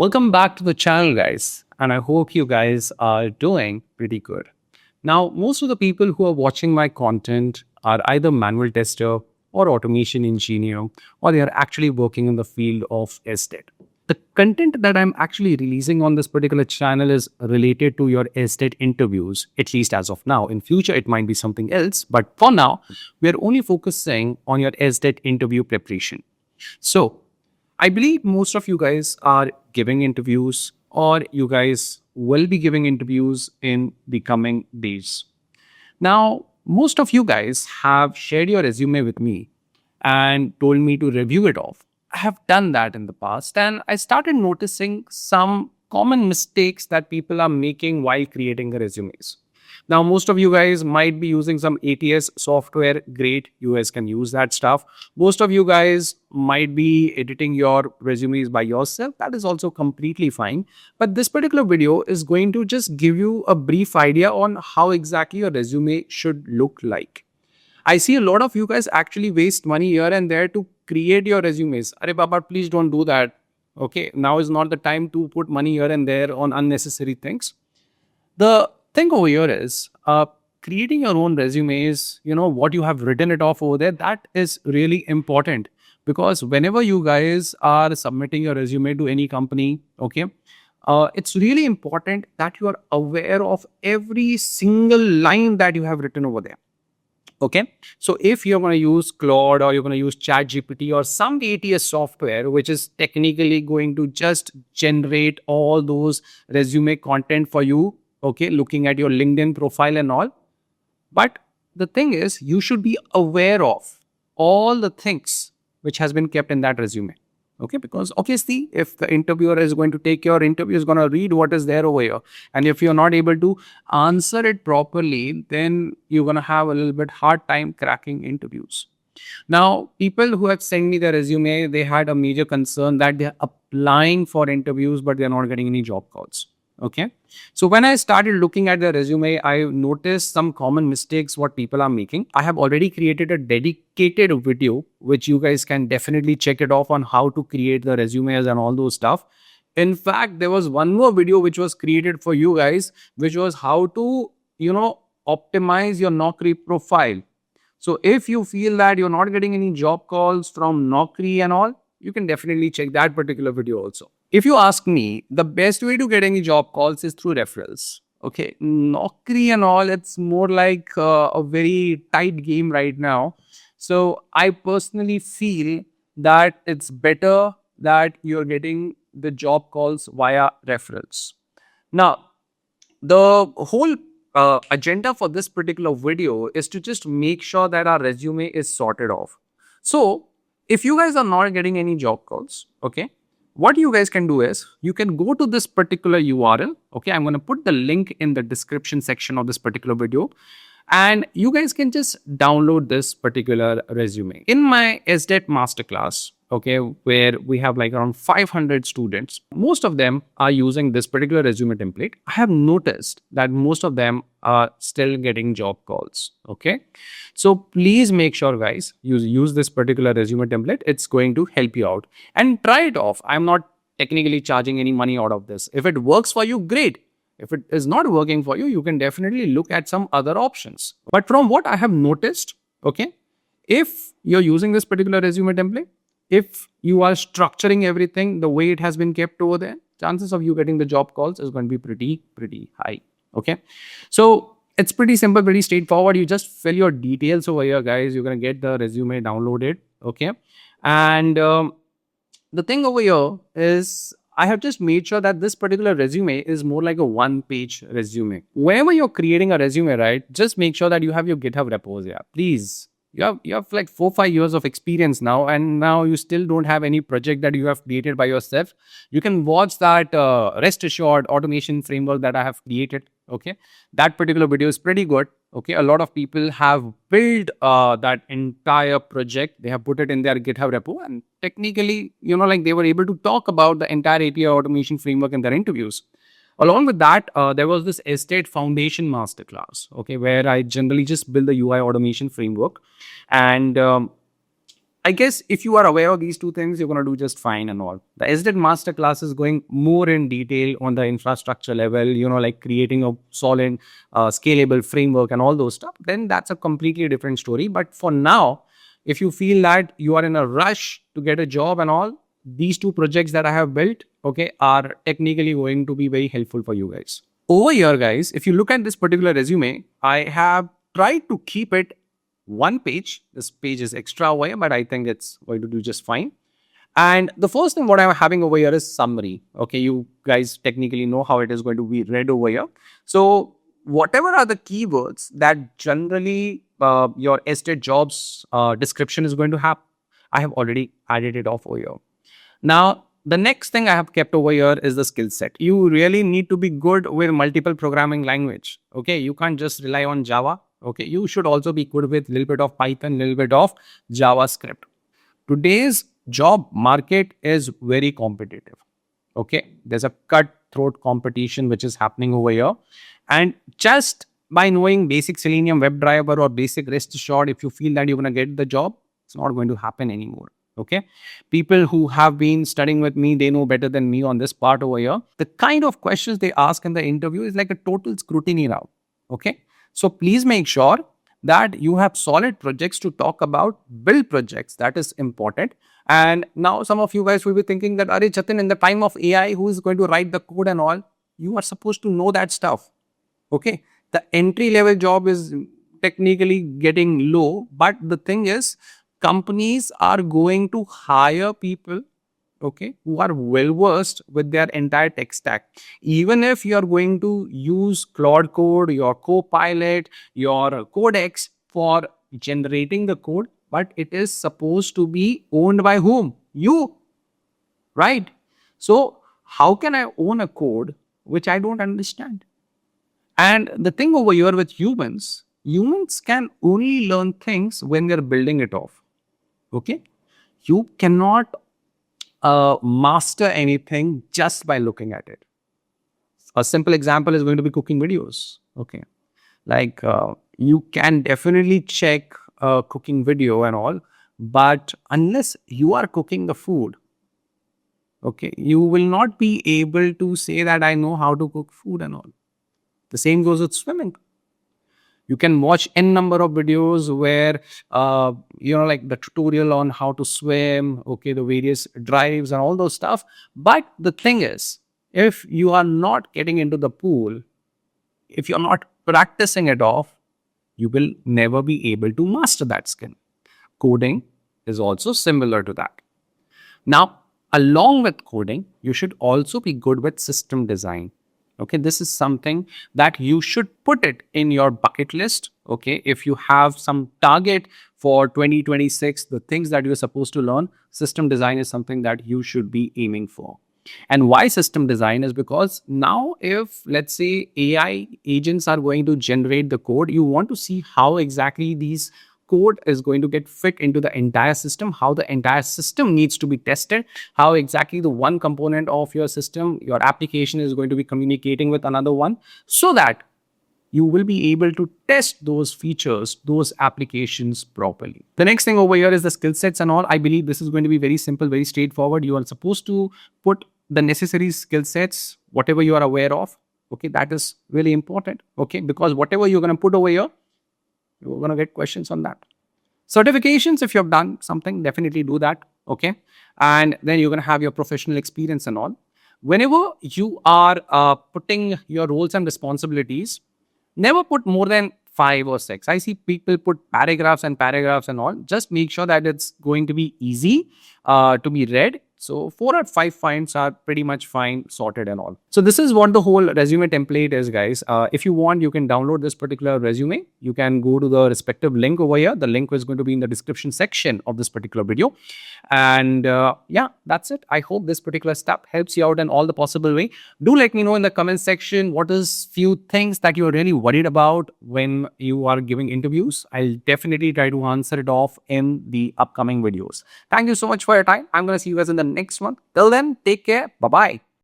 Welcome back to the channel, guys, and I hope you guys are doing pretty good. Now, most of the people who are watching my content are either manual tester or automation engineer, or they are actually working in the field of SDET. The content that I'm actually releasing on this particular channel is related to your SDET interviews, at least as of now. In future, it might be something else, but for now, we are only focusing on your SDET interview preparation. So, I believe most of you guys are giving interviews, or you guys will be giving interviews in the coming days. Now, most of you guys have shared your resume with me and told me to review it off. I have done that in the past, and I started noticing some common mistakes that people are making while creating the resumes. Now, most of you guys might be using some ATS software. Great, you guys can use that stuff. Most of you guys might be editing your resumes by yourself. That is also completely fine. But this particular video is going to just give you a brief idea on how exactly your resume should look like. I see a lot of you guys actually waste money here and there to create your resumes. Arey Baba, please don't do that. Okay, now is not the time to put money here and there on unnecessary things. The thing over here is creating your own resumes, what you have written it off over there, that is really important, because whenever you guys are submitting your resume to any company, okay, it's really important that you are aware of every single line that you have written over there. Okay, so if you're going to use Claude or you're going to use Chat GPT or some ATS software, which is technically going to just generate all those resume content for you, okay, looking at your LinkedIn profile and all. But the thing is, you should be aware of all the things which has been kept in that resume. Okay, because obviously, if the interviewer is going to take your interview, is going to read what is there over here. And if you're not able to answer it properly, then you're going to have a little bit hard time cracking interviews. Now, people who have sent me their resume, they had a major concern that they're applying for interviews, but they're not getting any job calls. Okay. So when I started looking at the resume, I noticed some common mistakes what people are making. I have already created a dedicated video, which you guys can definitely check it off on how to create the resumes and all those stuff. In fact, there was one more video which was created for you guys, which was how to, optimize your Naukri profile. So if you feel that you're not getting any job calls from Naukri and all, you can definitely check that particular video also. If you ask me, the best way to get any job calls is through referrals. Okay, Naukri and all, it's more like a very tight game right now. So I personally feel that it's better that you're getting the job calls via referrals. Now, the whole agenda for this particular video is to just make sure that our resume is sorted off. So if you guys are not getting any job calls, okay, what you guys can do is you can go to this particular URL. Okay, I'm going to put the link in the description section of this particular video, and you guys can just download this particular resume. In my SDET masterclass, okay, where we have like around 500 students, most of them are using this particular resume template. I have noticed that most of them are still getting job calls. Okay, so please make sure, guys, use this particular resume template. It's going to help you out, and try it off. I'm not technically charging any money out of this. If it works for you, great. If it is not working for you, you can definitely look at some other options. But from what I have noticed, okay, if you're using this particular resume template, if you are structuring everything the way it has been kept over there, chances of you getting the job calls is going to be pretty high. Okay, so it's pretty simple, pretty straightforward. You just fill your details over here, guys. You're going to get the resume downloaded. Okay, and the thing over here is I have just made sure that this particular resume is more like a one-page resume. Whenever you're creating a resume, right, just make sure that you have your GitHub repos here. Please. You have like 4-5 years of experience now, and now you still don't have any project that you have created by yourself. You can watch that rest assured automation framework that I have created. Okay, that particular video is pretty good. Okay, a lot of people have built that entire project. They have put it in their GitHub repo, and technically, like they were able to talk about the entire API automation framework in their interviews. Along with that, there was this SDET Foundation Masterclass, okay, where I generally just build the UI automation framework. And I guess if you are aware of these two things, you're going to do just fine and all. The SDET masterclass is going more in detail on the infrastructure level, like creating a solid, scalable framework and all those stuff. Then that's a completely different story. But for now, if you feel that you are in a rush to get a job and all, these two projects that I have built, okay, are technically going to be very helpful for you guys. Over here, guys, if you look at this particular resume, I have tried to keep it one page. This page is extra over here, but I think it's going to do just fine. And the first thing what I'm having over here is summary. Okay, you guys technically know how it is going to be read over here. So whatever are the keywords that generally your estate jobs description is going to have, I have already added it off over here. Now, the next thing I have kept over here is the skill set. You really need to be good with multiple programming language. Okay, you can't just rely on Java. Okay, you should also be good with a little bit of Python, little bit of JavaScript. Today's job market is very competitive. Okay, there's a cutthroat competition which is happening over here, and just by knowing basic Selenium WebDriver or basic REST assured, if you feel that you're going to get the job, it's not going to happen anymore. Okay, people who have been studying with me, they know better than me on this part over here. The kind of questions they ask in the interview is like a total scrutiny now. Okay, so please make sure that you have solid projects to talk about, build projects. That is important. And now some of you guys will be thinking that, Are Jatin, in the time of AI, who is going to write the code and all? You are supposed to know that stuff. Okay, the entry level job is technically getting low, but the thing is, companies are going to hire people, okay, who are well versed with their entire tech stack. Even if you are going to use Claude Code, your Copilot, your Codex for generating the code, but it is supposed to be owned by whom? You, right? So how can I own a code which I don't understand? And the thing over here with humans, humans can only learn things when they're building it off. Okay, you cannot master anything just by looking at it. A simple example is going to be cooking videos. Okay, like you can definitely check a cooking video and all, but unless you are cooking the food, okay, you will not be able to say that I know how to cook food and all. The same goes with swimming. You can watch n number of videos where, like the tutorial on how to swim, okay, the various drives and all those stuff. But the thing is, if you are not getting into the pool, if you're not practicing it off, you will never be able to master that skill. Coding is also similar to that. Now, along with coding, you should also be good with system design. Okay, this is something that you should put it in your bucket list. Okay, if you have some target for 2026, the things that you're supposed to learn, system design is something that you should be aiming for. And why system design is because now, if let's say AI agents are going to generate the code, you want to see how exactly these code is going to get fit into the entire system, how the entire system needs to be tested, how exactly the one component of your system, your application is going to be communicating with another one, so that you will be able to test those features, those applications properly. The next thing over here is the skill sets and all. I believe this is going to be very simple, very straightforward. You are supposed to put the necessary skill sets, whatever you are aware of. Okay, that is really important. Okay, because whatever you're going to put over here, you're going to get questions on that. Certifications, if you have done something, definitely do that. Okay. And then you're going to have your professional experience and all. Whenever you are putting your roles and responsibilities, never put more than 5 or 6. I see people put paragraphs and all. Just make sure that it's going to be easy to be read. So 4 or 5 points are pretty much fine, sorted and all. So this is what the whole resume template is, guys. If you want, you can download this particular resume. You can go to the respective link over here. The link is going to be in the description section of this particular video. And yeah, that's it. I hope this particular step helps you out in all the possible way. Do let me know in the comment section what is few things that you're really worried about when you are giving interviews. I'll definitely try to answer it off in the upcoming videos. Thank you so much for your time. I'm going to see you guys in the next one. Till then, take care. Bye-bye.